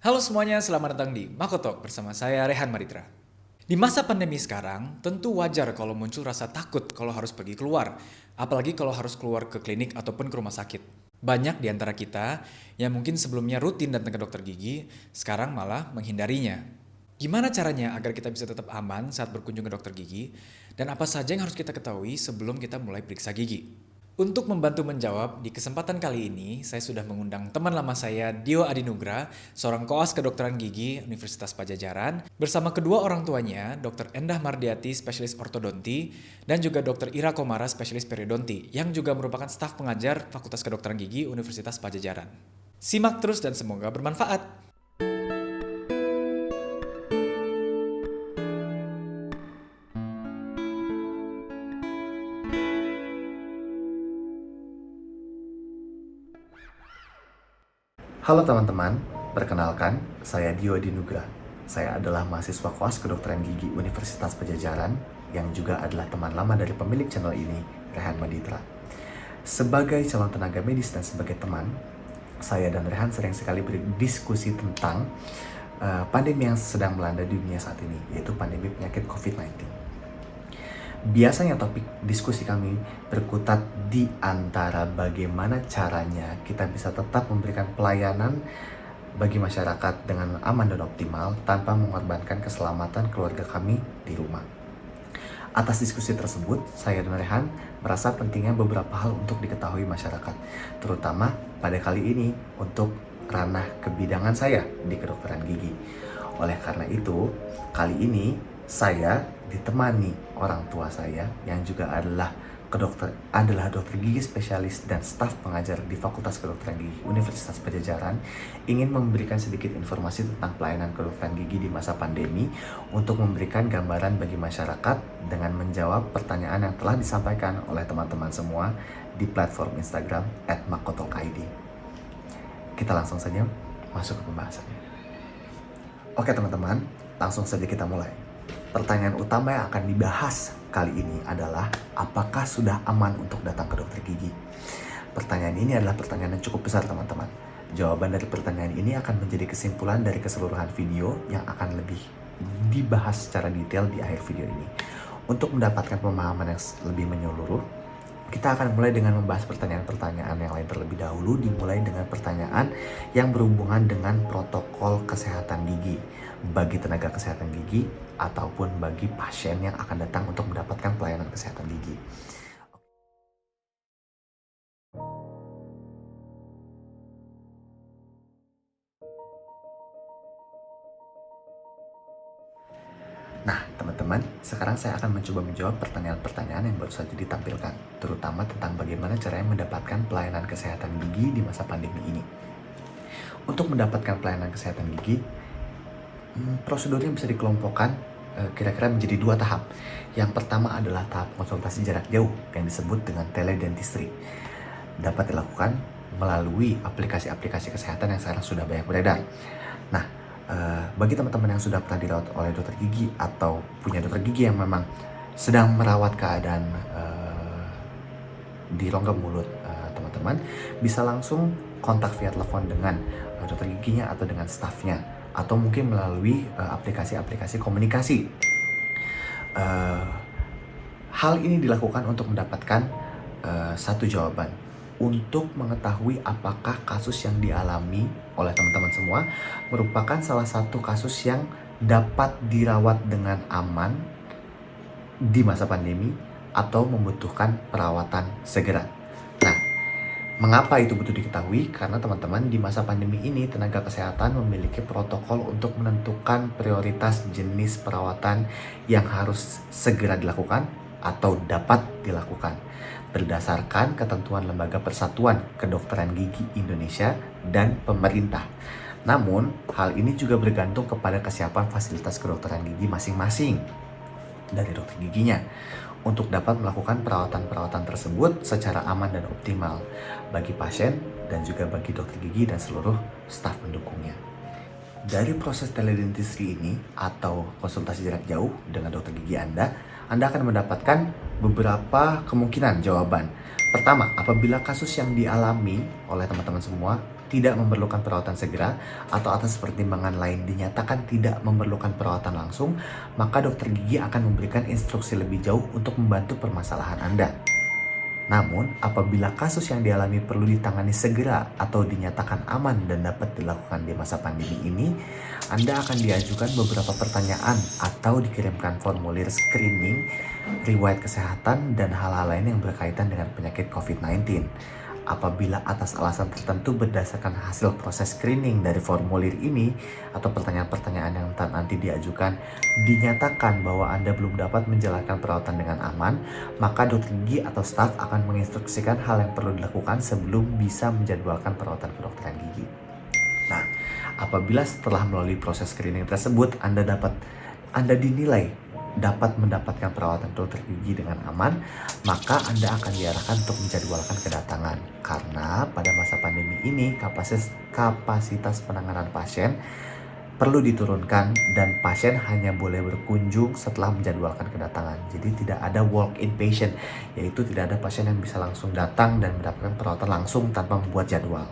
Halo semuanya, selamat datang di Makotalk bersama saya Rehan Maritra. Di masa pandemi sekarang, tentu wajar kalau muncul rasa takut kalau harus pergi keluar, apalagi kalau harus keluar ke klinik ataupun ke rumah sakit. Banyak di antara kita yang mungkin sebelumnya rutin datang ke dokter gigi, sekarang malah menghindarinya. Gimana caranya agar kita bisa tetap aman saat berkunjung ke dokter gigi, dan apa saja yang harus kita ketahui sebelum kita mulai periksa gigi? Untuk membantu menjawab, di kesempatan kali ini saya sudah mengundang teman lama saya, Dio Adinugra, seorang koas kedokteran gigi Universitas Padjadjaran, bersama kedua orang tuanya, Dr. Endah Mardiati, spesialis ortodonti, dan juga Dr. Ira Komara, spesialis periodonti, yang juga merupakan staf pengajar Fakultas Kedokteran Gigi Universitas Padjadjaran. Simak terus dan semoga bermanfaat. Halo teman-teman, perkenalkan, saya Dio Dinugra. Saya adalah mahasiswa koas kedokteran gigi Universitas Padjadjaran yang juga adalah teman lama dari pemilik channel ini, Rehan Maditra. Sebagai calon tenaga medis dan sebagai teman, saya dan Rehan sering sekali berdiskusi tentang pandemi yang sedang melanda dunia saat ini, yaitu pandemi penyakit COVID-19. Biasanya topik diskusi kami berkutat di antara bagaimana caranya kita bisa tetap memberikan pelayanan bagi masyarakat dengan aman dan optimal tanpa mengorbankan keselamatan keluarga kami di rumah. Atas diskusi tersebut, saya dan Rehan merasa pentingnya beberapa hal untuk diketahui masyarakat, terutama pada kali ini untuk ranah kebidangan saya di kedokteran gigi. Oleh karena itu, kali ini saya ditemani orang tua saya yang juga adalah dokter gigi spesialis dan staf pengajar di Fakultas Kedokteran Gigi Universitas Padjadjaran, ingin memberikan sedikit informasi tentang pelayanan kedokteran gigi di masa pandemi untuk memberikan gambaran bagi masyarakat dengan menjawab pertanyaan yang telah disampaikan oleh teman-teman semua di platform Instagram @makotalk.id. Kita langsung saja masuk ke pembahasannya. Oke teman-teman, langsung saja kita mulai. Pertanyaan utama yang akan dibahas kali ini adalah apakah sudah aman untuk datang ke dokter gigi? Pertanyaan ini adalah pertanyaan yang cukup besar teman-teman. Jawaban dari pertanyaan ini akan menjadi kesimpulan dari keseluruhan video yang akan lebih dibahas secara detail di akhir video ini. Untuk mendapatkan pemahaman yang lebih menyeluruh, kita akan mulai dengan membahas pertanyaan-pertanyaan yang lain terlebih dahulu, dimulai dengan pertanyaan yang berhubungan dengan protokol kesehatan gigi bagi tenaga kesehatan gigi ataupun bagi pasien yang akan datang untuk mendapatkan pelayanan kesehatan gigi. Nah, teman-teman, sekarang saya akan mencoba menjawab pertanyaan-pertanyaan yang baru saja ditampilkan, terutama tentang bagaimana caranya mendapatkan pelayanan kesehatan gigi di masa pandemi ini. Untuk mendapatkan pelayanan kesehatan gigi, prosedurnya bisa dikelompokkan kira-kira menjadi dua tahap. Yang pertama adalah tahap konsultasi jarak jauh yang disebut dengan teledentistry. Dapat dilakukan melalui aplikasi-aplikasi kesehatan yang sekarang sudah banyak beredar. Nah, bagi teman-teman yang sudah pernah dirawat oleh dokter gigi atau punya dokter gigi yang memang sedang merawat keadaan di rongga mulut teman-teman, bisa langsung kontak via telepon dengan dokter giginya atau dengan stafnya, atau mungkin melalui aplikasi-aplikasi komunikasi. Hal ini dilakukan untuk mendapatkan satu jawaban, untuk mengetahui apakah kasus yang dialami oleh teman-teman semua merupakan salah satu kasus yang dapat dirawat dengan aman di masa pandemi atau membutuhkan perawatan segera. Nah, mengapa itu butuh diketahui? Karena teman-teman, di masa pandemi ini tenaga kesehatan memiliki protokol untuk menentukan prioritas jenis perawatan yang harus segera dilakukan atau dapat dilakukan berdasarkan ketentuan Lembaga Persatuan Kedokteran Gigi Indonesia dan pemerintah. Namun, hal ini juga bergantung kepada kesiapan fasilitas kedokteran gigi masing-masing dari dokter giginya untuk dapat melakukan perawatan-perawatan tersebut secara aman dan optimal bagi pasien dan juga bagi dokter gigi dan seluruh staf pendukungnya. Dari proses teledentistry ini atau konsultasi jarak jauh dengan dokter gigi Anda akan mendapatkan beberapa kemungkinan jawaban. Pertama, apabila kasus yang dialami oleh teman-teman semua tidak memerlukan perawatan segera atau atas pertimbangan lain dinyatakan tidak memerlukan perawatan langsung, maka dokter gigi akan memberikan instruksi lebih jauh untuk membantu permasalahan Anda. Namun, apabila kasus yang dialami perlu ditangani segera atau dinyatakan aman dan dapat dilakukan di masa pandemi ini, Anda akan diajukan beberapa pertanyaan atau dikirimkan formulir screening, riwayat kesehatan, dan hal-hal lain yang berkaitan dengan penyakit COVID-19. Apabila atas alasan tertentu berdasarkan hasil proses screening dari formulir ini atau pertanyaan-pertanyaan yang nanti diajukan dinyatakan bahwa Anda belum dapat menjalankan perawatan dengan aman, maka dokter gigi atau staf akan menginstruksikan hal yang perlu dilakukan sebelum bisa menjadwalkan perawatan kedokteran gigi. Nah, apabila setelah melalui proses screening tersebut Anda dinilai dapat mendapatkan perawatan dokter gigi dengan aman, maka Anda akan diarahkan untuk menjadwalkan kedatangan. Karena pada masa pandemi ini kapasitas penanganan pasien perlu diturunkan dan pasien hanya boleh berkunjung setelah menjadwalkan kedatangan. Jadi tidak ada walk-in patient, yaitu tidak ada pasien yang bisa langsung datang dan mendapatkan perawatan langsung tanpa membuat jadwal.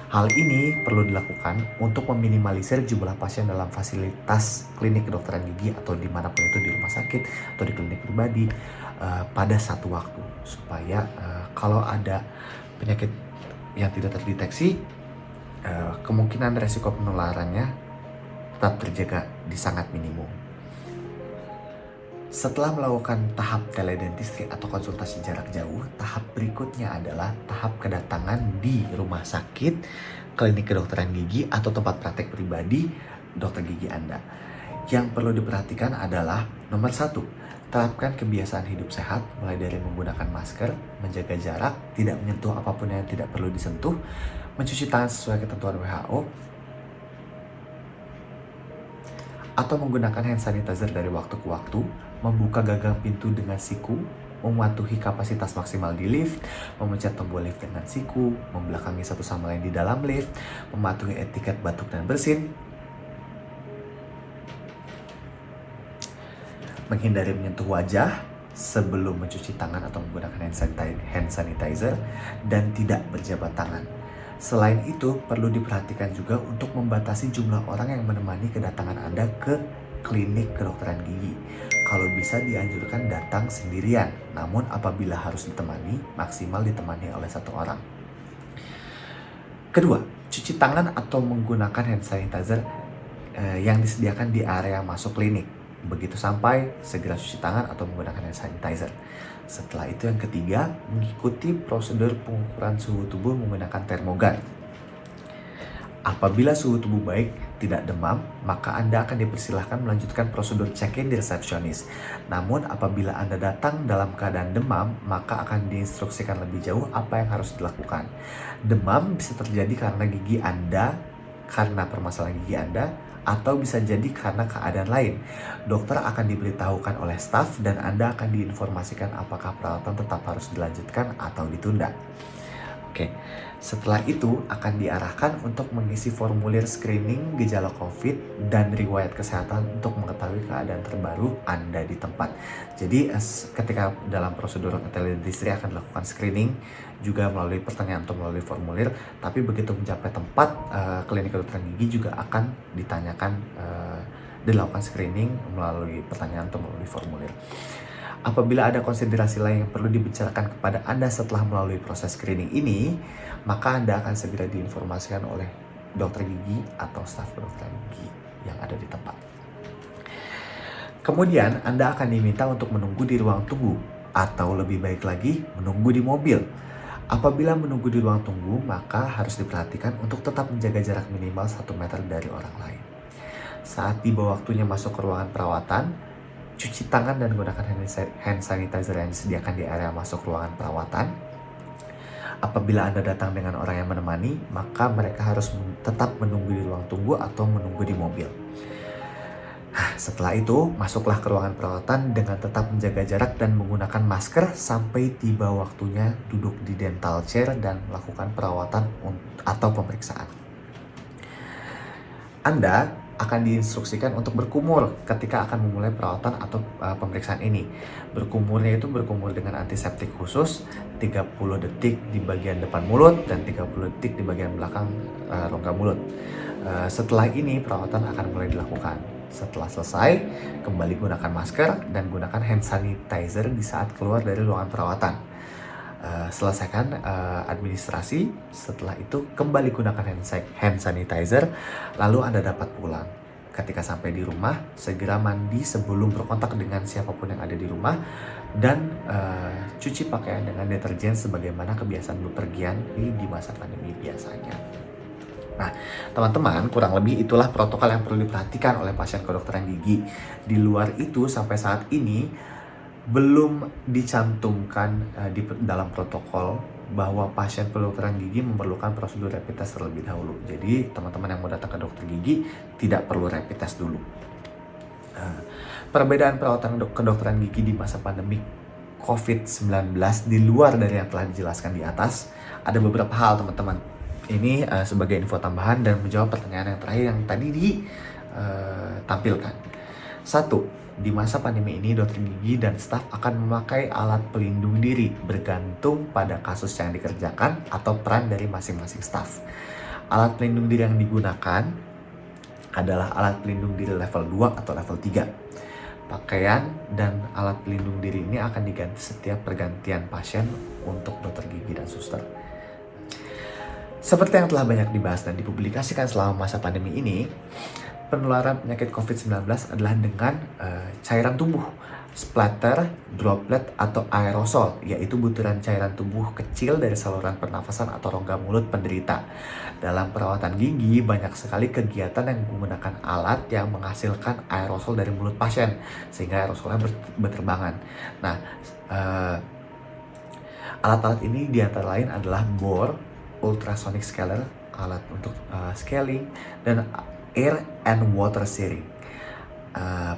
Hal ini perlu dilakukan untuk meminimalisir jumlah pasien dalam fasilitas klinik kedokteran gigi atau dimanapun itu di rumah sakit atau di klinik pribadi pada satu waktu. Supaya kalau ada penyakit yang tidak terdeteksi, kemungkinan resiko penularannya tetap terjaga di sangat minimum. Setelah melakukan tahap teledentistry atau konsultasi jarak jauh, tahap berikutnya adalah tahap kedatangan di rumah sakit, klinik kedokteran gigi, atau tempat praktek pribadi dokter gigi Anda. Yang perlu diperhatikan adalah nomor 1, terapkan kebiasaan hidup sehat mulai dari menggunakan masker, menjaga jarak, tidak menyentuh apapun yang tidak perlu disentuh, mencuci tangan sesuai ketentuan WHO, atau menggunakan hand sanitizer dari waktu ke waktu, membuka gagang pintu dengan siku, mematuhi kapasitas maksimal di lift, memencet tombol lift dengan siku, membelakangi satu sama lain di dalam lift, mematuhi etiket batuk dan bersin, menghindari menyentuh wajah sebelum mencuci tangan atau menggunakan hand sanitizer, dan tidak berjabat tangan. Selain itu, perlu diperhatikan juga untuk membatasi jumlah orang yang menemani kedatangan Anda ke klinik kedokteran gigi. Kalau bisa dianjurkan datang sendirian, namun apabila harus ditemani, maksimal ditemani oleh 1 orang. Kedua, cuci tangan atau menggunakan hand sanitizer yang disediakan di area masuk klinik. Begitu sampai, segera cuci tangan atau menggunakan hand sanitizer. Setelah itu yang ketiga, mengikuti prosedur pengukuran suhu tubuh menggunakan termogan. Apabila suhu tubuh baik, tidak demam, maka Anda akan dipersilahkan melanjutkan prosedur check-in di resepsionis. Namun apabila Anda datang dalam keadaan demam, maka akan diinstruksikan lebih jauh apa yang harus dilakukan. Demam bisa terjadi karena permasalahan gigi Anda, atau bisa jadi karena keadaan lain. Dokter akan diberitahukan oleh staf dan Anda akan diinformasikan apakah perawatan tetap harus dilanjutkan atau ditunda. Oke, setelah itu akan diarahkan untuk mengisi formulir screening gejala COVID dan riwayat kesehatan untuk mengetahui keadaan terbaru Anda di tempat. Jadi ketika dalam prosedur teledentistry akan dilakukan screening juga melalui pertanyaan atau melalui formulir, tapi begitu mencapai tempat klinik kedokteran gigi juga akan dilakukan screening melalui pertanyaan atau melalui formulir. Apabila ada konsiderasi lain yang perlu dibicarakan kepada Anda setelah melalui proses screening ini, maka Anda akan segera diinformasikan oleh dokter gigi atau staf kedokteran gigi yang ada di tempat. Kemudian Anda akan diminta untuk menunggu di ruang tunggu, atau lebih baik lagi menunggu di mobil. Apabila menunggu di ruang tunggu, maka harus diperhatikan untuk tetap menjaga jarak minimal 1 meter dari orang lain. Saat tiba waktunya masuk ke ruangan perawatan, cuci tangan dan gunakan hand sanitizer yang disediakan di area masuk ruangan perawatan. Apabila Anda datang dengan orang yang menemani, maka mereka harus tetap menunggu di ruang tunggu atau menunggu di mobil. Setelah itu, masuklah ke ruangan perawatan dengan tetap menjaga jarak dan menggunakan masker sampai tiba waktunya duduk di dental chair dan melakukan perawatan atau pemeriksaan. Anda akan diinstruksikan untuk berkumur ketika akan memulai perawatan atau pemeriksaan ini. Berkumurnya itu berkumur dengan antiseptik khusus 30 detik di bagian depan mulut dan 30 detik di bagian belakang rongga mulut. Setelah ini perawatan akan mulai dilakukan. Setelah selesai, kembali gunakan masker dan gunakan hand sanitizer di saat keluar dari ruangan perawatan. Selesaikan administrasi, setelah itu kembali gunakan hand sanitizer, lalu Anda dapat pulang. Ketika sampai di rumah, segera mandi sebelum berkontak dengan siapapun yang ada di rumah dan cuci pakaian dengan deterjen sebagaimana kebiasaan bepergian di masa pandemi biasanya. Nah, teman-teman, kurang lebih itulah protokol yang perlu diperhatikan oleh pasien kedokteran gigi. Di luar itu, sampai saat ini belum dicantumkan di dalam protokol bahwa pasien kedokteran gigi memerlukan prosedur rapid test terlebih dahulu. Jadi, teman-teman yang mau datang ke dokter gigi tidak perlu rapid test dulu. Perbedaan perawatan kedokteran gigi di masa pandemi COVID-19 di luar dari yang telah dijelaskan di atas, ada beberapa hal, teman-teman. Ini sebagai info tambahan dan menjawab pertanyaan yang terakhir yang tadi ditampilkan. 1. Di masa pandemi ini, dokter gigi dan staf akan memakai alat pelindung diri bergantung pada kasus yang dikerjakan atau peran dari masing-masing staf. Alat pelindung diri yang digunakan adalah alat pelindung diri level 2 atau level 3. Pakaian dan alat pelindung diri ini akan diganti setiap pergantian pasien untuk dokter gigi dan suster. Seperti yang telah banyak dibahas dan dipublikasikan selama masa pandemi ini, penularan penyakit COVID-19 adalah dengan cairan tubuh, splatter, droplet, atau aerosol, yaitu butiran cairan tubuh kecil dari saluran pernafasan atau rongga mulut penderita. Dalam perawatan gigi, banyak sekali kegiatan yang menggunakan alat yang menghasilkan aerosol dari mulut pasien, sehingga aerosolnya berterbangan. Nah, alat-alat ini diantara lain adalah bore, ultrasonic scaler, alat untuk scaling, dan air and water searing.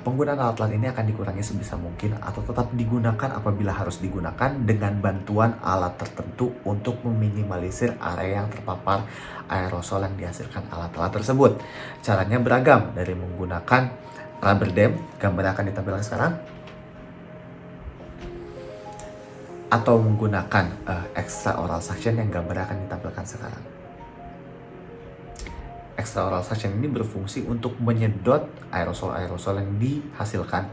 Penggunaan alat-alat ini akan dikurangi sebisa mungkin atau tetap digunakan apabila harus digunakan dengan bantuan alat tertentu untuk meminimalisir area yang terpapar aerosol yang dihasilkan alat-alat tersebut. Caranya beragam, dari menggunakan rubber dam, gambar yang akan ditampilkan sekarang, atau menggunakan extra oral suction yang gambar akan ditampilkan sekarang. Extra oral suction ini berfungsi untuk menyedot aerosol-aerosol yang dihasilkan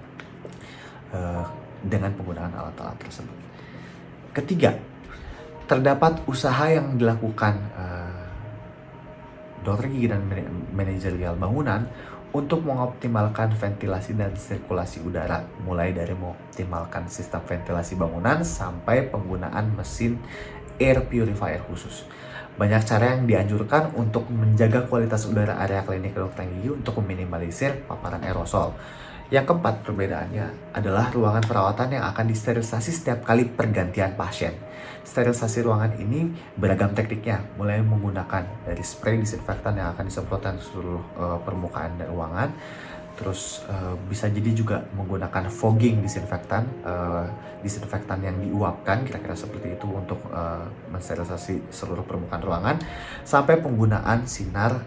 dengan penggunaan alat-alat tersebut. Ketiga, terdapat usaha yang dilakukan dokter gigi dan manajerial bangunan untuk mengoptimalkan ventilasi dan sirkulasi udara, mulai dari mengoptimalkan sistem ventilasi bangunan sampai penggunaan mesin air purifier khusus. Banyak cara yang dianjurkan untuk menjaga kualitas udara area klinik kedokteran gigi untuk meminimalisir paparan aerosol. Yang keempat, perbedaannya adalah ruangan perawatan yang akan disterilisasi setiap kali pergantian pasien. Sterilisasi ruangan ini beragam tekniknya, mulai menggunakan dari spray disinfektan yang akan disemprotkan seluruh permukaan ruangan. Terus bisa jadi juga menggunakan fogging disinfektan, disinfektan yang diuapkan, kira-kira seperti itu untuk mensterilisasi seluruh permukaan ruangan, sampai penggunaan sinar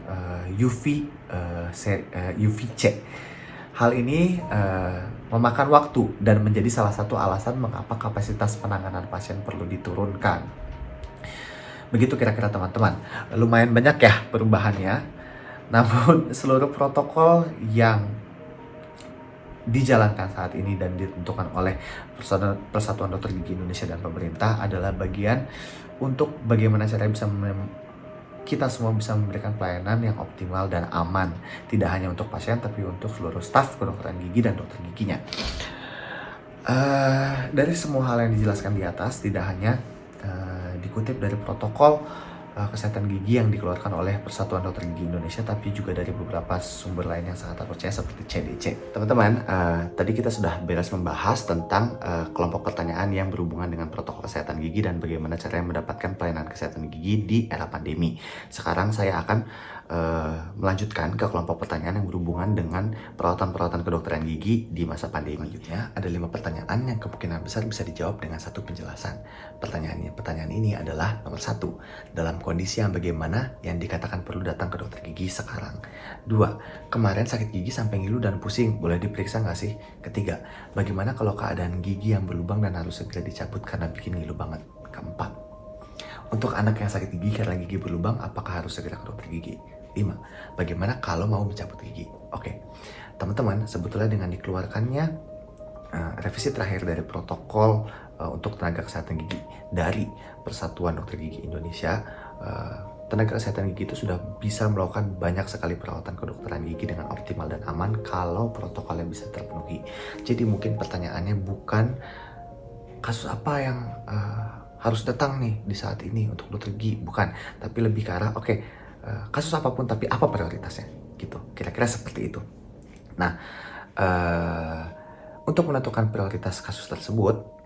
UVC. Hal ini memakan waktu dan menjadi salah satu alasan mengapa kapasitas penanganan pasien perlu diturunkan. Begitu kira-kira, teman-teman. Lumayan banyak ya perubahannya. Namun seluruh protokol yang dijalankan saat ini dan ditentukan oleh Persatuan Dokter Gigi Indonesia dan pemerintah adalah bagian untuk bagaimana caranya kita semua bisa memberikan pelayanan yang optimal dan aman, tidak hanya untuk pasien tapi untuk seluruh staf kedokteran gigi dan dokter giginya. Dari semua hal yang dijelaskan di atas, tidak hanya dikutip dari protokol kesehatan gigi yang dikeluarkan oleh Persatuan Dokter Gigi Indonesia, tapi juga dari beberapa sumber lain yang sangat terpercaya seperti CDC. Teman-teman, tadi kita sudah beres membahas tentang kelompok pertanyaan yang berhubungan dengan protokol kesehatan gigi dan bagaimana caranya mendapatkan pelayanan kesehatan gigi di era pandemi. Sekarang saya akan melanjutkan ke kelompok pertanyaan yang berhubungan dengan perawatan-perawatan kedokteran gigi di masa pandemi. Selanjutnya ada 5 pertanyaan yang kemungkinan besar bisa dijawab dengan satu penjelasan. Pertanyaan ini adalah nomor 1, dalam kondisi yang bagaimana yang dikatakan perlu datang ke dokter gigi sekarang. 2, kemarin sakit gigi sampai ngilu dan pusing, boleh diperiksa nggak sih? Ketiga, bagaimana kalau keadaan gigi yang berlubang dan harus segera dicabut karena bikin ngilu banget? Keempat, untuk anak yang sakit gigi karena gigi berlubang, apakah harus segera ke dokter gigi? 5, bagaimana kalau mau mencabut gigi? Oke, teman-teman, sebetulnya dengan dikeluarkannya revisi terakhir dari protokol untuk tenaga kesehatan gigi dari Persatuan Dokter Gigi Indonesia, tenaga kesehatan gigi itu sudah bisa melakukan banyak sekali perawatan kedokteran gigi dengan optimal dan aman kalau protokolnya bisa terpenuhi. Jadi mungkin pertanyaannya bukan kasus apa yang harus datang nih di saat ini untuk dokter gigi, bukan, tapi lebih ke arah kasus apapun tapi apa prioritasnya gitu, kira-kira seperti itu. Nah, untuk menentukan prioritas kasus tersebut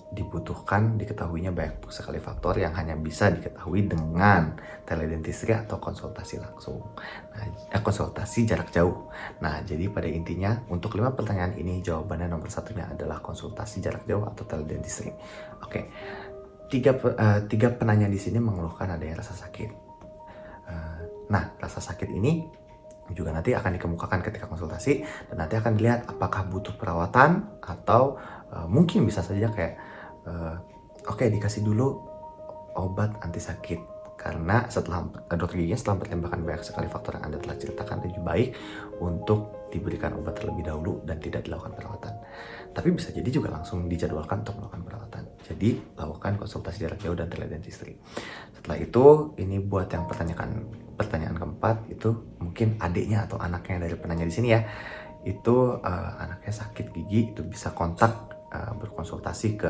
dibutuhkan diketahuinya banyak sekali faktor yang hanya bisa diketahui dengan teledentistry atau konsultasi langsung. Konsultasi jarak jauh. Nah, jadi pada intinya untuk 5 pertanyaan ini jawabannya nomor satunya adalah konsultasi jarak jauh atau teledentistry. Oke. Tiga penanya di sini mengeluhkan adanya rasa sakit. Nah, rasa sakit ini juga nanti akan dikemukakan ketika konsultasi dan nanti akan dilihat apakah butuh perawatan atau mungkin bisa saja kayak dikasih dulu obat anti sakit karena setelah dokter giginya setelah mempertimbangkan banyak sekali faktor yang Anda telah ceritakan, lebih baik untuk diberikan obat terlebih dahulu dan tidak dilakukan perawatan. Tapi bisa jadi juga langsung dijadwalkan untuk melakukan perawatan. Jadi lakukan konsultasi jarak jauh dan teledentistry. Setelah itu ini buat yang pertanyaan keempat itu mungkin adiknya atau anaknya dari penanya di sini ya, itu anaknya sakit gigi, itu bisa kontak berkonsultasi ke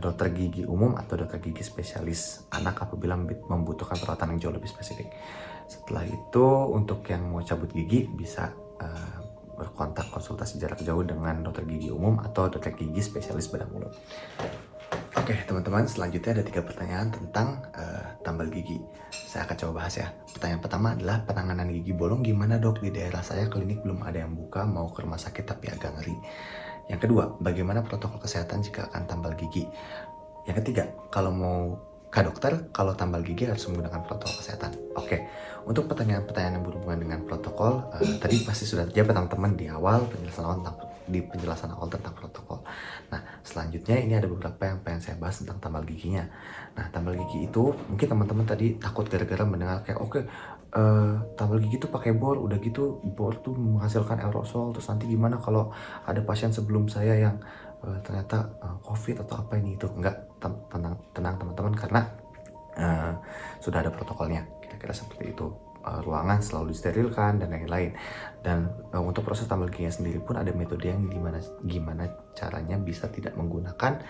dokter gigi umum atau dokter gigi spesialis anak apabila membutuhkan perawatan yang jauh lebih spesifik. Setelah itu untuk yang mau cabut gigi bisa berkontak konsultasi jarak jauh dengan dokter gigi umum atau dokter gigi spesialis bedah mulut. Oke teman-teman, selanjutnya ada 3 pertanyaan tentang tambal gigi. Saya akan coba bahas ya. Pertanyaan pertama adalah penanganan gigi bolong gimana dok? Di daerah saya klinik belum ada yang buka, mau ke rumah sakit tapi agak ngeri. Yang kedua, bagaimana protokol kesehatan jika akan tambal gigi? Yang ketiga, kalau mau ke dokter, kalau tambal gigi harus menggunakan protokol kesehatan. Oke, untuk pertanyaan-pertanyaan yang berhubungan dengan protokol, tadi pasti sudah terjawab teman-teman di awal penjelasan awal tentang protokol. Nah, selanjutnya ini ada beberapa yang pengen saya bahas tentang tambal giginya. Nah, tambal gigi itu mungkin teman-teman tadi takut gara-gara mendengar kayak tambal gigi tuh pakai bor, udah gitu bor tuh menghasilkan aerosol, terus nanti gimana kalau ada pasien sebelum saya yang ternyata COVID atau apa ini itu. Enggak, tenang teman-teman karena sudah ada protokolnya, kira-kira seperti itu. Ruangan selalu disterilkan dan lain-lain. Dan untuk proses tambal giginya sendiri pun ada metode yang gimana caranya bisa tidak menggunakan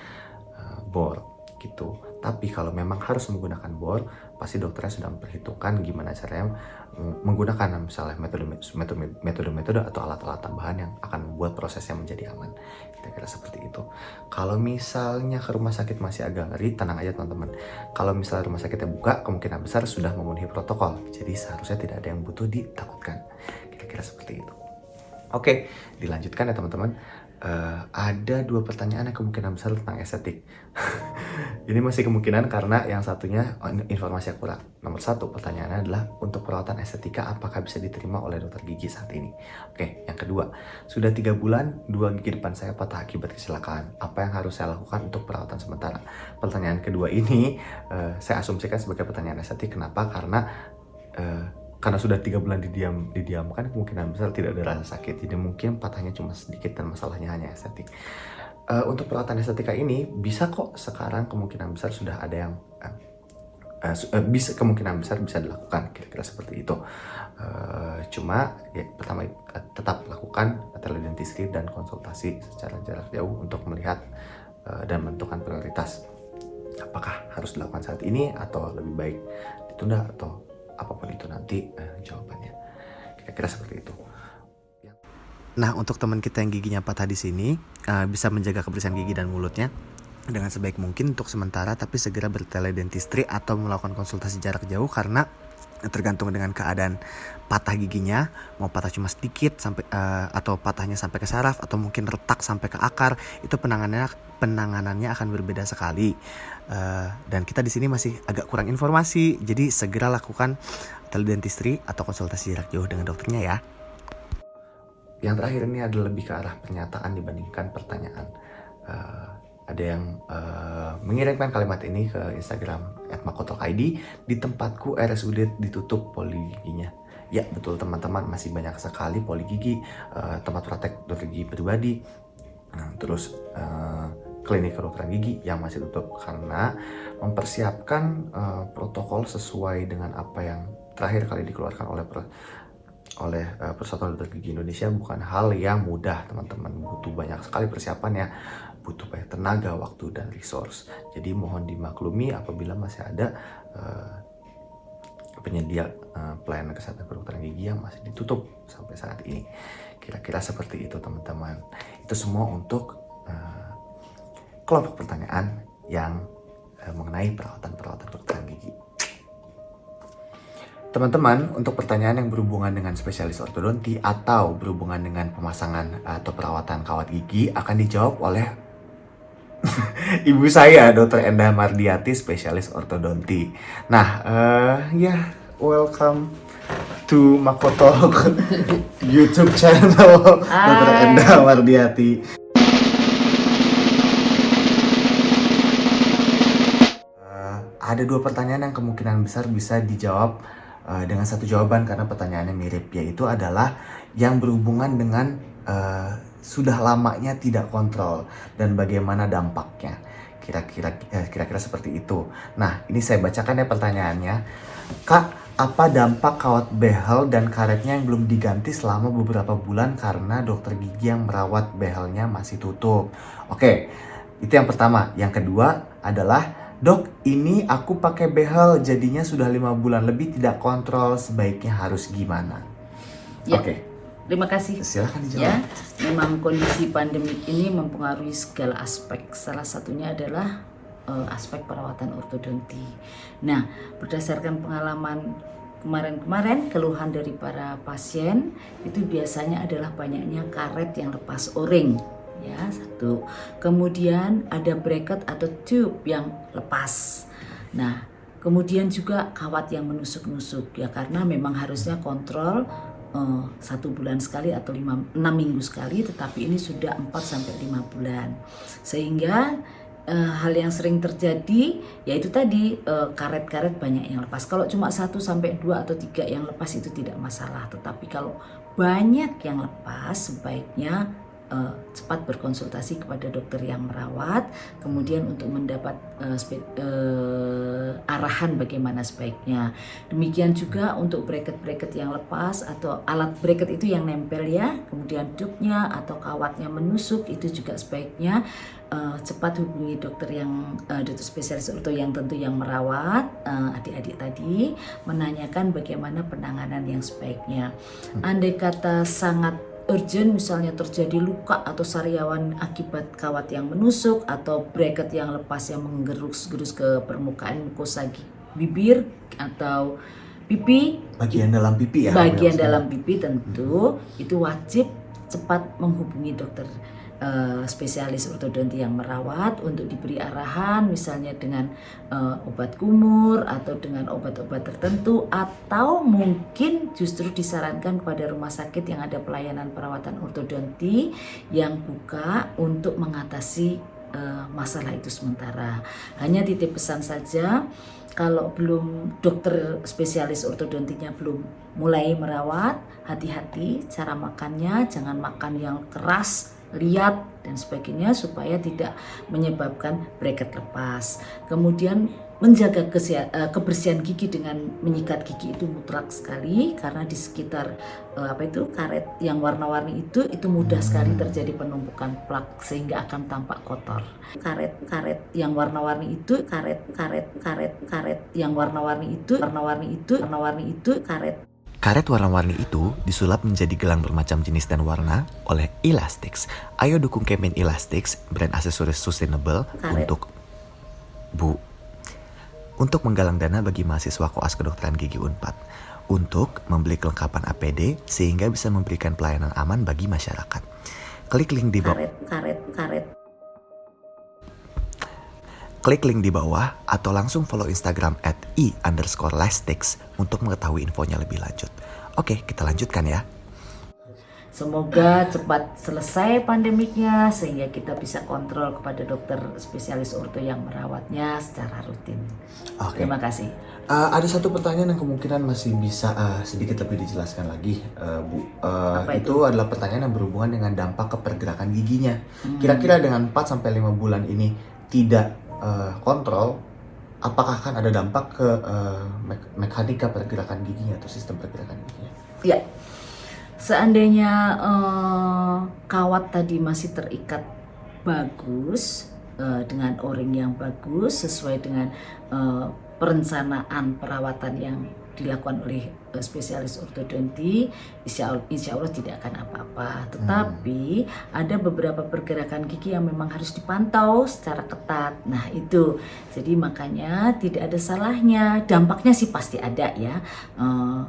bor gitu. Tapi kalau memang harus menggunakan bor, pasti dokternya sudah memperhitungkan gimana caranya menggunakan misalnya metode atau alat-alat tambahan yang akan membuat prosesnya menjadi aman. Kira-kira seperti itu. Kalau misalnya ke rumah sakit masih agak ngeri, tenang aja teman-teman. Kalau misalnya rumah sakitnya buka, kemungkinan besar sudah memenuhi protokol. Jadi seharusnya tidak ada yang butuh ditakutkan. Kira-kira seperti itu. Oke, dilanjutkan ya teman-teman. Ada 2 pertanyaan yang kemungkinan besar tentang estetik. Ini masih kemungkinan karena yang satunya informasi akurat. Nomor 1 pertanyaannya adalah untuk perawatan estetika apakah bisa diterima oleh dokter gigi saat ini? Oke, yang kedua, sudah 3 bulan 2 gigi depan saya patah akibat kecelakaan. Apa yang harus saya lakukan untuk perawatan sementara? Pertanyaan kedua ini saya asumsikan sebagai pertanyaan estetik. Kenapa? Karena sudah 3 bulan didiamkan, kemungkinan besar tidak ada rasa sakit. Jadi mungkin patahnya cuma sedikit dan masalahnya hanya estetik. Untuk perawatan estetika ini bisa kok sekarang kemungkinan besar sudah ada yang kemungkinan besar bisa dilakukan, kira-kira seperti itu. Cuma ya pertama tetap lakukan teledentistry dan konsultasi secara jarak jauh untuk melihat dan menentukan prioritas. Apakah harus dilakukan saat ini atau lebih baik ditunda atau apapun itu nanti jawabannya. Kira-kira seperti itu. Nah, untuk teman kita yang giginya patah di sini bisa menjaga kebersihan gigi dan mulutnya dengan sebaik mungkin untuk sementara, tapi segera berteledentistry atau melakukan konsultasi jarak jauh karena tergantung dengan keadaan patah giginya, mau patah cuma sedikit sampai atau patahnya sampai ke saraf atau mungkin retak sampai ke akar, itu penanganannya akan berbeda sekali. Dan kita di sini masih agak kurang informasi, jadi segera lakukan teledentistry atau konsultasi jarak jauh dengan dokternya ya. Yang terakhir ini adalah lebih ke arah pernyataan dibandingkan pertanyaan. Ada yang mengirimkan kalimat ini ke Instagram @makotokid, di tempatku RSUD ditutup poli giginya. Ya betul teman-teman, masih banyak sekali poli gigi, tempat praktek dokter gigi pribadi, terus klinik kedokteran gigi yang masih tutup karena mempersiapkan protokol sesuai dengan apa yang terakhir kali dikeluarkan oleh Persatuan Dokter Gigi Indonesia bukan hal yang mudah teman-teman, butuh banyak sekali persiapannya, butuh banyak tenaga, waktu, dan resource. Jadi mohon dimaklumi apabila masih ada penyedia pelayanan kesehatan kedokteran gigi yang masih ditutup sampai saat ini. Kira-kira seperti itu teman-teman. Itu semua untuk kelompok pertanyaan yang mengenai perawatan kedokteran gigi. Teman-teman, untuk pertanyaan yang berhubungan dengan spesialis ortodonti atau berhubungan dengan pemasangan atau perawatan kawat gigi akan dijawab oleh ibu saya, Dr. Endah Mardiati, spesialis ortodonti. Nah, welcome to Makoto YouTube channel Dr. Endah Mardiati. Ada 2 pertanyaan yang kemungkinan besar bisa dijawab dengan satu jawaban karena pertanyaannya mirip, yaitu adalah yang berhubungan dengan sudah lamanya tidak kontrol dan bagaimana dampaknya. Kira-kira seperti itu. Nah, ini saya bacakan ya pertanyaannya. Kak, apa dampak kawat behel dan karetnya yang belum diganti selama beberapa bulan karena dokter gigi yang merawat behelnya masih tutup? Oke, itu yang pertama. Yang kedua adalah, Dok, ini aku pakai behel jadinya sudah 5 bulan lebih tidak kontrol, sebaiknya harus gimana? Ya, Oke. Terima kasih. Silakan dijawab. Ya, memang kondisi pandemi ini mempengaruhi segala aspek. Salah satunya adalah aspek perawatan ortodonti. Nah, berdasarkan pengalaman kemarin-kemarin, keluhan dari para pasien itu biasanya adalah banyaknya karet yang lepas o-ring. Ya, satu. Kemudian ada bracket atau tube yang lepas. Nah, kemudian juga kawat yang menusuk-nusuk ya, karena memang harusnya kontrol 1 bulan sekali atau 6 minggu sekali, tetapi ini sudah 4-5 bulan. Sehingga hal yang sering terjadi yaitu tadi karet-karet banyak yang lepas. Kalau cuma 1-2 atau 3 yang lepas itu tidak masalah, tetapi kalau banyak yang lepas sebaiknya cepat berkonsultasi kepada dokter yang merawat, kemudian untuk mendapat arahan bagaimana sebaiknya. Demikian juga untuk bracket-bracket yang lepas atau alat bracket itu yang nempel ya, kemudian tube-nya atau kawatnya menusuk, itu juga sebaiknya cepat hubungi dokter spesialis orto yang tentu yang merawat adik-adik tadi, menanyakan bagaimana penanganan yang sebaiknya. Andai kata sangat urgent, misalnya terjadi luka atau sariawan akibat kawat yang menusuk atau bracket yang lepas yang menggerus-gerus ke permukaan mukosa bibir atau pipi, bagian dalam pipi ya. Bagian dalam pipi tentu itu wajib cepat menghubungi dokter spesialis ortodonti yang merawat untuk diberi arahan, misalnya dengan obat kumur atau dengan obat-obat tertentu, atau mungkin justru disarankan kepada rumah sakit yang ada pelayanan perawatan ortodonti yang buka untuk mengatasi masalah itu sementara. Hanya titip pesan saja, kalau belum dokter spesialis ortodontinya belum mulai merawat, hati-hati cara makannya, jangan makan yang keras, liat dan sebagainya supaya tidak menyebabkan bracket lepas. Kemudian menjaga kebersihan gigi dengan menyikat gigi itu mutlak sekali, karena di sekitar karet yang warna-warni itu mudah sekali terjadi penumpukan plak sehingga akan tampak kotor. Karet yang warna-warni itu Karet warna-warni itu disulap menjadi gelang bermacam jenis dan warna oleh Elastics. Ayo dukung campaign Elastics, brand aksesoris sustainable untuk Bu. untuk menggalang dana bagi mahasiswa koas kedokteran gigi Unpad untuk membeli kelengkapan APD sehingga bisa memberikan pelayanan aman bagi masyarakat. Klik link di bawah. Klik link di bawah atau langsung follow Instagram @e_lastix untuk mengetahui infonya lebih lanjut. Oke, kita lanjutkan ya. Semoga cepat selesai pandemiknya sehingga kita bisa kontrol kepada dokter spesialis orto yang merawatnya secara rutin. Oke. Terima kasih. Ada satu pertanyaan yang kemungkinan masih bisa sedikit lebih dijelaskan lagi, Bu. Apa Itu adalah pertanyaan yang berhubungan dengan dampak ke pergerakan giginya. Kira-kira dengan 4-5 bulan ini tidak kontrol, apakah akan ada dampak ke mekanika pergerakan giginya atau sistem pergerakan giginya? Ya, seandainya kawat tadi masih terikat bagus dengan o-ring yang bagus sesuai dengan perencanaan perawatan yang dilakukan oleh spesialis ortodonti, insya Allah tidak akan apa-apa. Tetapi ada beberapa pergerakan gigi yang memang harus dipantau secara ketat. Nah itu, jadi makanya tidak ada salahnya. Dampaknya sih pasti ada ya.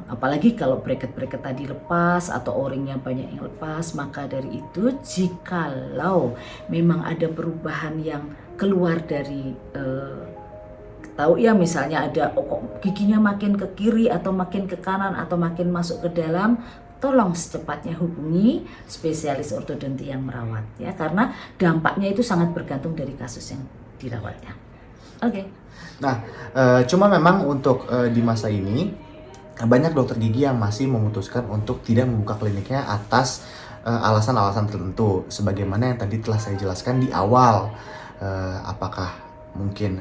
Apalagi kalau bracket-bracket tadi lepas atau o-ringnya banyak yang lepas, maka dari itu jikalau memang ada perubahan yang keluar dari tahu ya, misalnya ada giginya makin ke kiri atau makin ke kanan atau makin masuk ke dalam, tolong secepatnya hubungi spesialis ortodonti yang merawat ya, karena dampaknya itu sangat bergantung dari kasus yang dirawatnya. Oke. Nah, cuma memang untuk di masa ini banyak dokter gigi yang masih memutuskan untuk tidak membuka kliniknya atas alasan-alasan tertentu, sebagaimana yang tadi telah saya jelaskan di awal. Apakah mungkin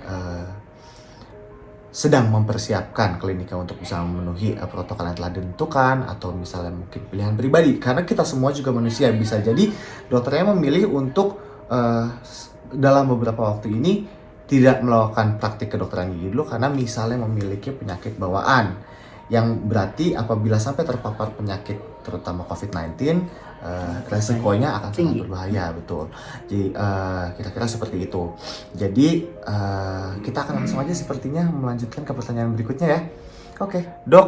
sedang mempersiapkan kliniknya untuk bisa memenuhi protokol yang telah ditentukan, atau misalnya mungkin pilihan pribadi, karena kita semua juga manusia. Bisa jadi dokternya memilih untuk dalam beberapa waktu ini tidak melakukan praktik kedokteran gigi dulu karena misalnya memiliki penyakit bawaan, yang berarti apabila sampai terpapar penyakit terutama COVID-19 resikonya akan sangat berbahaya, betul. Jadi kira-kira seperti itu. Jadi kita akan langsung aja sepertinya melanjutkan ke pertanyaan berikutnya ya. Oke, Dok.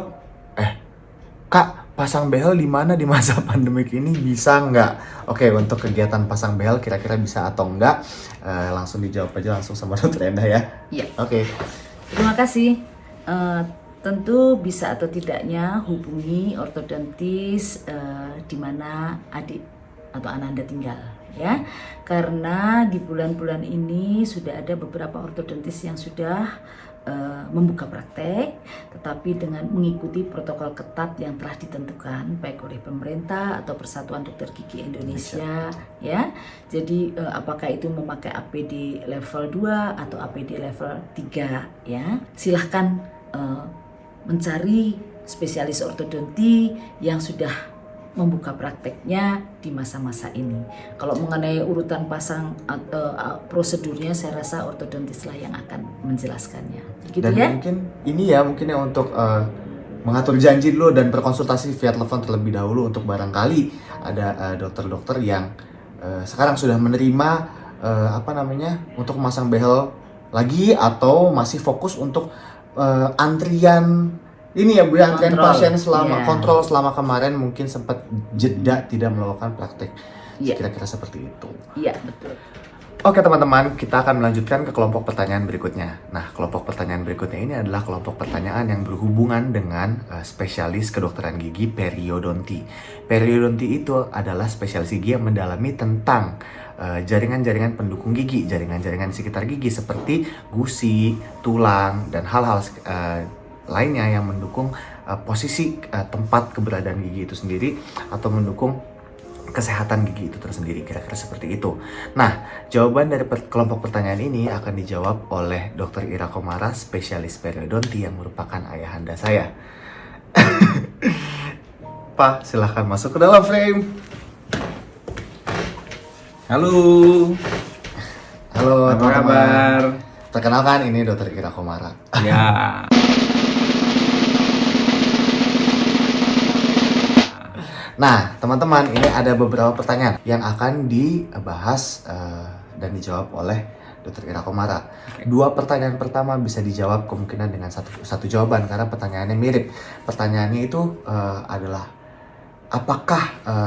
Kak, pasang behel di mana di masa pandemik ini, bisa nggak? Oke, untuk kegiatan pasang behel kira-kira bisa atau enggak? Langsung dijawab aja langsung sama Dokter Endah ya. Iya. Oke. Terima kasih. Tentu bisa atau tidaknya hubungi ortodontis di mana adik atau anak Anda tinggal ya. Karena di bulan-bulan ini sudah ada beberapa ortodontis yang sudah membuka praktek, tetapi dengan mengikuti protokol ketat yang telah ditentukan baik oleh pemerintah atau Persatuan Dokter Gigi Indonesia ya. Jadi apakah itu memakai APD level 2 atau APD level 3 ya. Silahkan mencari spesialis ortodonti yang sudah membuka prakteknya di masa-masa ini. Kalau mengenai urutan pasang prosedurnya, saya rasa ortodontislah yang akan menjelaskannya. Gitu. Dan ya? Mungkin ini ya, mungkin ya untuk mengatur janji dulu dan berkonsultasi via telepon terlebih dahulu, untuk barangkali ada dokter-dokter yang sekarang sudah menerima untuk memasang behel lagi, atau masih fokus untuk antrian ini ya Bu ya, antrian pasien selama kontrol selama kemarin mungkin sempat jeda tidak melakukan praktek. Kira-kira seperti itu. Iya, betul. Oke teman-teman, kita akan melanjutkan ke kelompok pertanyaan berikutnya. Nah, kelompok pertanyaan berikutnya ini adalah kelompok pertanyaan yang berhubungan dengan spesialis kedokteran gigi periodonti. Periodonti itu adalah spesialis gigi yang mendalami tentang jaringan-jaringan pendukung gigi, jaringan-jaringan di sekitar gigi seperti gusi, tulang, dan hal-hal lainnya yang mendukung posisi tempat keberadaan gigi itu sendiri atau mendukung kesehatan gigi itu tersendiri, kira-kira seperti itu. Nah, jawaban dari kelompok pertanyaan ini akan dijawab oleh Dr. Ira Komara, spesialis periodonti yang merupakan ayahanda saya. Pak, silahkan masuk ke dalam frame. Halo. Halo, Apa kabar? Perkenalkan, ini Dr. Ira Komara. Ya. Nah, teman-teman, ini ada beberapa pertanyaan yang akan dibahas dan dijawab oleh Dr. Ira Komara. Dua pertanyaan pertama bisa dijawab kemungkinan dengan satu jawaban karena pertanyaannya mirip. Pertanyaannya itu adalah apakah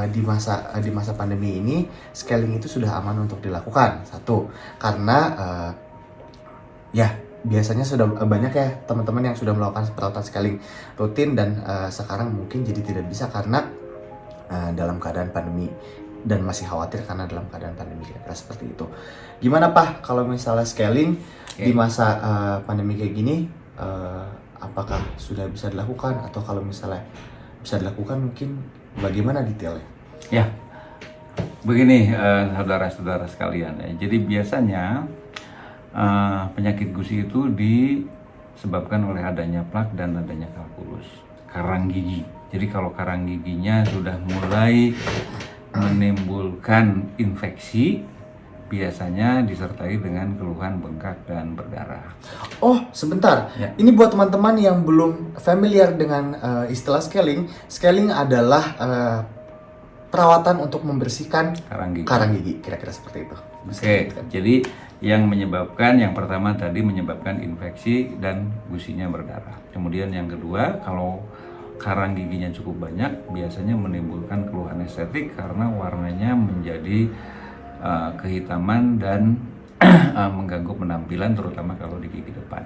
di masa pandemi ini scaling itu sudah aman untuk dilakukan? Satu, karena ya biasanya sudah banyak ya teman-teman yang sudah melakukan perawatan scaling rutin dan sekarang mungkin jadi tidak bisa karena dalam keadaan pandemi dan masih khawatir karena dalam keadaan pandemi kira-kira seperti itu. Gimana Pak kalau misalnya scaling di masa pandemi kayak gini, apakah sudah bisa dilakukan atau kalau misalnya bisa dilakukan mungkin bagaimana detailnya? Ya, begini saudara-saudara sekalian ya. Jadi biasanya penyakit gusi itu disebabkan oleh adanya plak dan adanya kalkulus, karang gigi. Jadi kalau karang giginya sudah mulai menimbulkan infeksi, biasanya disertai dengan keluhan bengkak dan berdarah. Oh, sebentar. Ya. Ini buat teman-teman yang belum familiar dengan istilah scaling. Scaling adalah perawatan untuk membersihkan karang gigi. Kira-kira seperti itu. Oke, jadi yang pertama tadi menyebabkan infeksi dan gusinya berdarah. Kemudian yang kedua, kalau karang giginya cukup banyak, biasanya menimbulkan keluhan estetik karena warnanya menjadi kehitaman dan mengganggu penampilan, terutama kalau di gigi depan.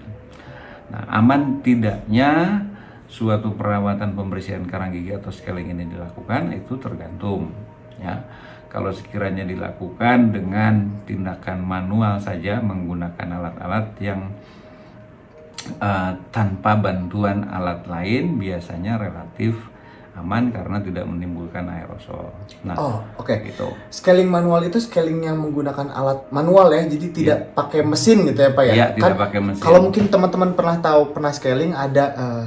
Nah, aman tidaknya suatu perawatan pembersihan karang gigi atau scaling ini dilakukan itu tergantung ya. Kalau sekiranya dilakukan dengan tindakan manual saja menggunakan alat-alat yang tanpa bantuan alat lain, biasanya relatif aman karena tidak menimbulkan aerosol. Nah, oke. Gitu. Scaling manual itu scaling yang menggunakan alat manual ya, jadi tidak pakai mesin gitu ya Pak ya? Iya, Kan tidak pakai mesin. Kalau mungkin teman-teman pernah scaling, ada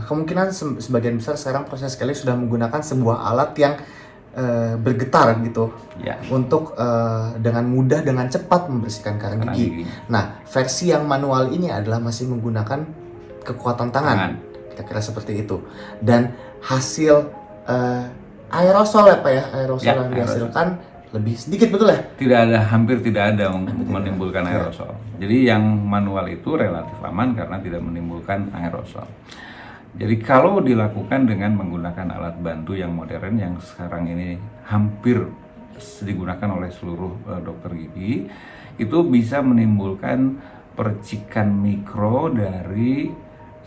kemungkinan sebagian besar sekarang proses scaling sudah menggunakan sebuah alat yang bergetar gitu, Ya. untuk dengan mudah, dengan cepat membersihkan karang gigi. Nah, versi yang manual ini adalah masih menggunakan kekuatan tangan. Kira-kira seperti itu. Dan hasil aerosol ya Pak ya, aerosol yang dihasilkan lebih sedikit, betul ya? Hampir tidak ada menimbulkan aerosol. Jadi yang manual itu relatif aman karena tidak menimbulkan aerosol. Jadi kalau dilakukan dengan menggunakan alat bantu yang modern yang sekarang ini hampir digunakan oleh seluruh dokter gigi, itu bisa menimbulkan percikan mikro dari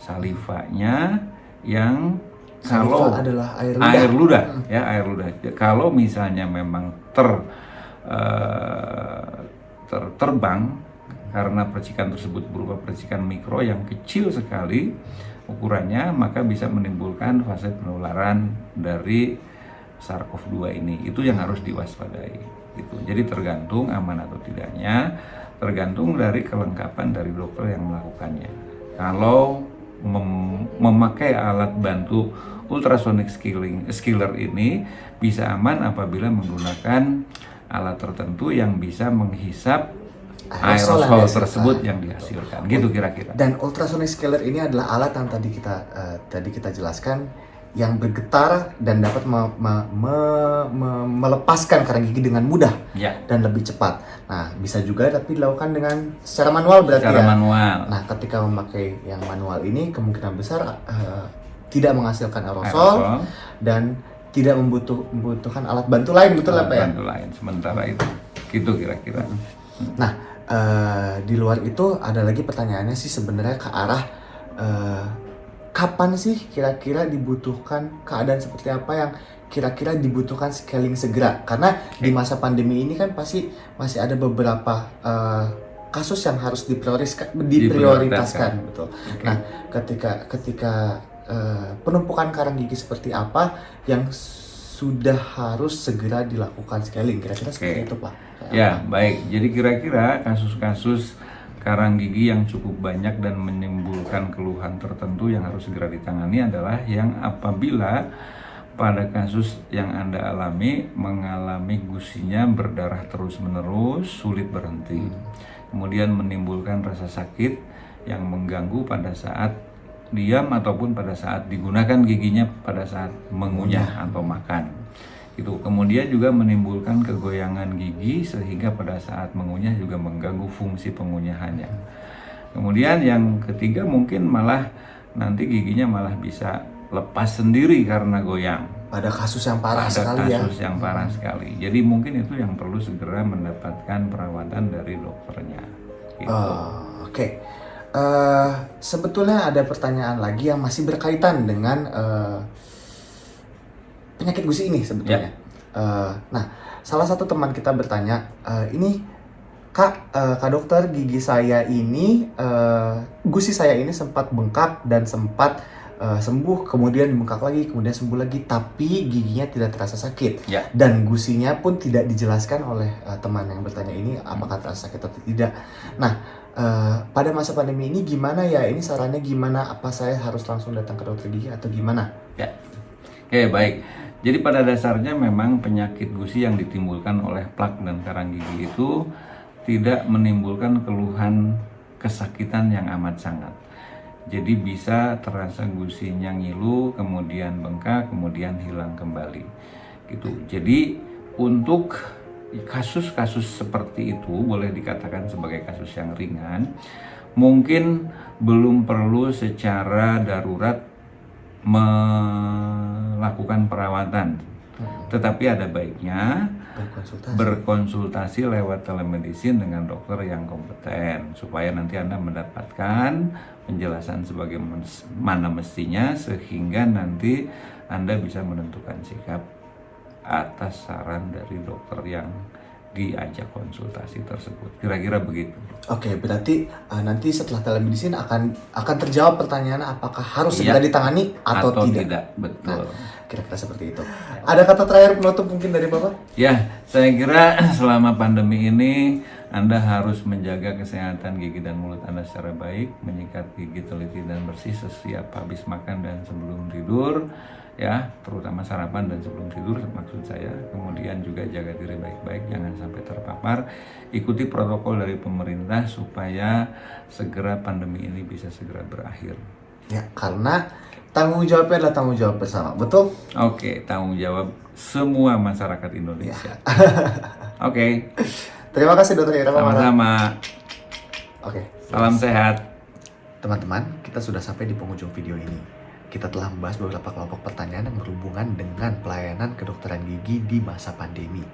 salivanya yang kalau adalah air ludah. Air ludah. Kalau misalnya memang terbang karena percikan tersebut berupa percikan mikro yang kecil sekali ukurannya, maka bisa menimbulkan fase penularan dari SARS-CoV-2 ini. Itu yang harus diwaspadai. Gitu. Jadi tergantung aman atau tidaknya, tergantung dari kelengkapan dari dokter yang melakukannya. Kalau memakai alat bantu ultrasonic skiller ini bisa aman apabila menggunakan alat tertentu yang bisa menghisap aerosol tersebut yang dihasilkan. Gitu kira-kira. Dan ultrasonic scaler ini adalah alat yang tadi kita jelaskan yang bergetar dan dapat melepaskan karang gigi dengan mudah dan lebih cepat. Nah, bisa juga tapi dilakukan dengan secara manual berarti manual. Nah, ketika memakai yang manual ini kemungkinan besar tidak menghasilkan aerosol dan tidak membutuhkan alat bantu lain, betul apa ya? Bantu lain sementara itu. Gitu kira-kira. Nah, di luar itu ada lagi pertanyaannya sih sebenarnya ke arah kapan sih kira-kira dibutuhkan, keadaan seperti apa yang kira-kira dibutuhkan scaling segera? Karena di masa pandemi ini kan pasti masih ada beberapa kasus yang harus diprioritaskan, betul. Nah, ketika penumpukan karang gigi seperti apa yang sudah harus segera dilakukan scaling, kira-kira seperti itu Pak? Ya, baik. Jadi kira-kira kasus-kasus karang gigi yang cukup banyak dan menimbulkan keluhan tertentu yang harus segera ditangani adalah yang apabila pada kasus yang Anda alami mengalami gusinya berdarah terus-menerus, sulit berhenti. Kemudian menimbulkan rasa sakit yang mengganggu pada saat diam ataupun pada saat digunakan giginya pada saat mengunyah atau makan. Gitu. Kemudian juga menimbulkan kegoyangan gigi sehingga pada saat mengunyah juga mengganggu fungsi pengunyahannya. Kemudian yang ketiga mungkin malah nanti giginya malah bisa lepas sendiri karena goyang. Pada kasus yang parah sekali ya. Pada kasus yang parah sekali. Jadi mungkin itu yang perlu segera mendapatkan perawatan dari dokternya. Gitu. Oke. Sebetulnya ada pertanyaan lagi yang masih berkaitan dengan penyakit gusi ini sebetulnya. Nah, salah satu teman kita bertanya, ini Kak dokter, gigi saya ini, gusi saya ini sempat bengkak dan sempat sembuh, kemudian bengkak lagi, kemudian sembuh lagi, tapi giginya tidak terasa sakit. Dan gusinya pun tidak dijelaskan oleh teman yang bertanya ini apakah terasa sakit atau tidak. Nah, pada masa pandemi ini gimana ya? Ini sarannya gimana? Apa saya harus langsung datang ke dokter gigi atau gimana? Ya, oke, baik. Jadi pada dasarnya memang penyakit gusi yang ditimbulkan oleh plak dan karang gigi itu tidak menimbulkan keluhan kesakitan yang amat sangat. Jadi bisa terasa gusinya ngilu, kemudian bengkak, kemudian hilang kembali. Gitu. Jadi untuk kasus-kasus seperti itu boleh dikatakan sebagai kasus yang ringan. Mungkin belum perlu secara darurat melakukan perawatan. Tetapi ada baiknya berkonsultasi lewat telemedicine dengan dokter yang kompeten supaya nanti Anda mendapatkan penjelasan sebagaimana mestinya sehingga nanti Anda bisa menentukan sikap atas saran dari dokter yang diajak konsultasi tersebut. Kira-kira begitu. Oke, berarti nanti setelah telemedicine akan terjawab pertanyaan apakah harus segera ditangani atau tidak. Betul. Kira-kira seperti itu. Ada kata terakhir penutup mungkin dari Bapak? Ya, saya kira selama pandemi ini Anda harus menjaga kesehatan gigi dan mulut Anda secara baik, menyikat gigi teliti dan bersih setiap habis makan dan sebelum tidur, ya, terutama sarapan dan sebelum tidur maksud saya. Kemudian juga jaga diri baik-baik, jangan sampai terpapar. Ikuti protokol dari pemerintah supaya segera pandemi ini bisa segera berakhir. Ya, karena tanggung jawabnya adalah tanggung jawab bersama, betul? Oke, tanggung jawab semua masyarakat Indonesia. Oke. Terima kasih Dokter Ira. Sama-sama. Oke. Salam sehat. Teman-teman, kita sudah sampai di penghujung video ini. Kita telah membahas beberapa kelompok pertanyaan yang berhubungan dengan pelayanan kedokteran gigi di masa pandemi.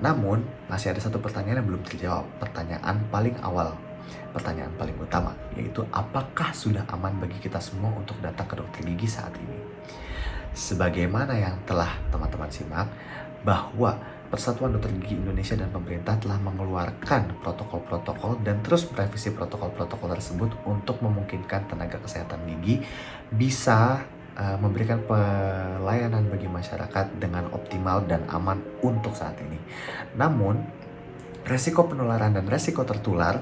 Namun, masih ada satu pertanyaan yang belum terjawab. Pertanyaan paling awal. Pertanyaan paling utama, yaitu apakah sudah aman bagi kita semua untuk datang ke dokter gigi saat ini? Sebagaimana yang telah teman-teman simak, bahwa Persatuan Dokter Gigi Indonesia dan pemerintah telah mengeluarkan protokol-protokol dan terus merevisi protokol-protokol tersebut untuk memungkinkan tenaga kesehatan gigi bisa memberikan pelayanan bagi masyarakat dengan optimal dan aman untuk saat ini. Namun, resiko penularan dan resiko tertular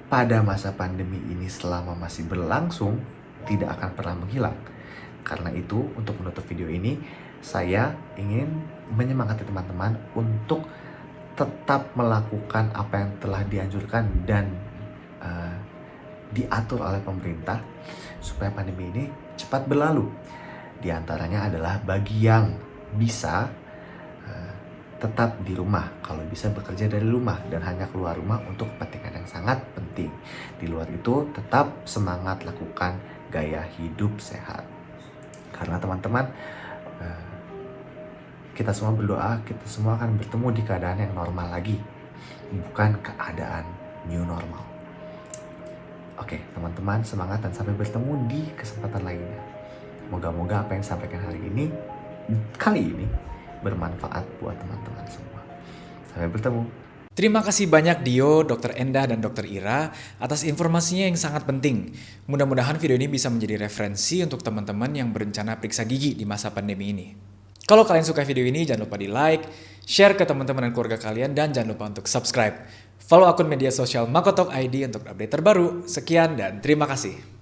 pada masa pandemi ini selama masih berlangsung tidak akan pernah menghilang. Karena itu, untuk menutup video ini, saya ingin menyemangati teman-teman untuk tetap melakukan apa yang telah dianjurkan dan diatur oleh pemerintah supaya pandemi ini cepat berlalu. Di antaranya adalah bagi yang bisa tetap di rumah, kalau bisa bekerja dari rumah dan hanya keluar rumah untuk kepentingan yang sangat penting. Di luar itu tetap semangat lakukan gaya hidup sehat. Karena teman-teman, kita semua berdoa, kita semua akan bertemu di keadaan yang normal lagi, bukan keadaan new normal. Oke, teman-teman, semangat dan sampai bertemu di kesempatan lainnya. Moga-moga apa yang disampaikan kali ini bermanfaat buat teman-teman semua. Sampai bertemu. Terima kasih banyak Dio, Dr. Endah, dan Dr. Ira atas informasinya yang sangat penting. Mudah-mudahan video ini bisa menjadi referensi untuk teman-teman yang berencana periksa gigi di masa pandemi ini. Kalau kalian suka video ini, jangan lupa di like, share ke teman-teman dan keluarga kalian, dan jangan lupa untuk subscribe. Follow akun media sosial Makotalk ID untuk update terbaru. Sekian dan terima kasih.